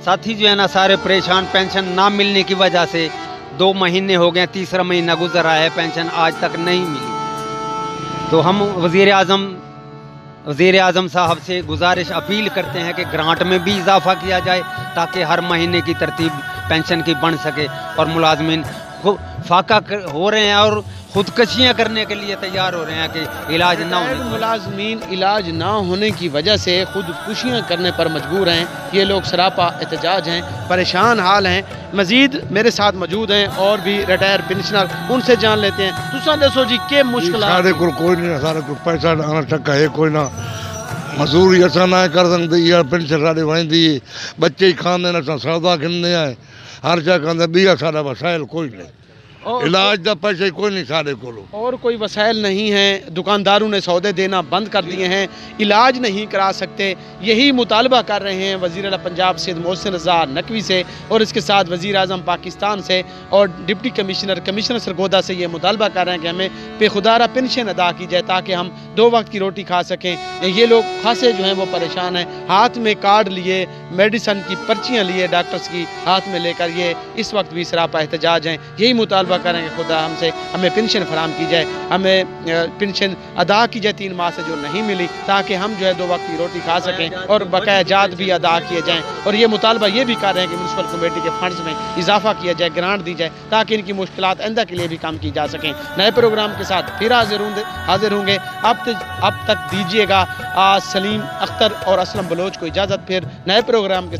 साथी जो है ना सारे परेशान, पेंशन ना मिलने की वजह से 2 महीने हो गए, तीसरा महीना गुजर रहा है, पेंशन आज तक नहीं मिली। तो हम वज़ीर आज़म साहब से गुजारिश अपील करते हैं कि ग्रांट में भी इजाफा किया जाए ताकि हर महीने की तरतीब पेंशन की बन सके। और मुलाजमीन फाका हो रहे हैं और खुदकशियाँ करने के लिए तैयार हो रहे हैं कि इलाज ना होने, मुलाजमीन इलाज ना होने की वजह से खुदकुशियाँ करने पर मजबूर हैं। ये लोग सरापा एहतजाज हैं, परेशान हाल हैं। मजीद मेरे साथ मौजूद हैं और भी रिटायर पेंशनर, उनसे जान लेते हैं। तुसा दसो जी के मुश्किल सारे को कोई नहीं, सारे को पैसा आना टक्का है कोई ना, मजदूरी असा ना कर सकते यार, पेंशन साढ़े वही बच्चे ही खाने ना सौदा खिलने आए, हर जगह कहते बिया सारा वसायल कोई नहीं, इलाज का पैसे कोई नहीं सारे को, और कोई वसाइल नहीं है। दुकानदारों ने सौदे देना बंद कर दिए हैं, इलाज नहीं करा सकते। यही मुतालबा कर रहे हैं वज़ीर आला पंजाब सैयद मोहसिन रज़ा नकवी से और इसके साथ वज़ीर आज़म पाकिस्तान से और डिप्टी कमिश्नर सरगोदा से ये मुतालबा कर रहे हैं कि हमें बेखुदारा पेंशन अदा की जाए ताकि हम 2 वक्त की रोटी खा सकें। ये लोग खासे जो हैं वो परेशान हैं, हाथ में कार्ड लिए, मेडिसन की पर्चियाँ लिए डॉक्टर्स की हाथ में लेकर ये इस वक्त भी सरापा एहतजाज हैं। यही मुतालबा करें कि खुदा हमें पेंशन फराम की जाए, हमें पेंशन अदा की जाए 3 माह से जो नहीं मिली, ताकि हम जो है 2 वक्त की रोटी खा सकें और बकाया जात भी अदा किए जाएँ। और ये मुतालबा ये भी कर रहे हैं कि म्यूनसिपल कमेटी के फंड्स में इजाफा किया जाए, ग्रांट दी जाए ताकि इनकी मुश्किलात आइंदा के लिए भी काम की जा सकें। नए प्रोग्राम के साथ फिर हाजिर होंगे। अब तक दीजिएगा सलीम अख्तर और असलम बलोच को इजाज़त। फिर नए प्रोग्राम के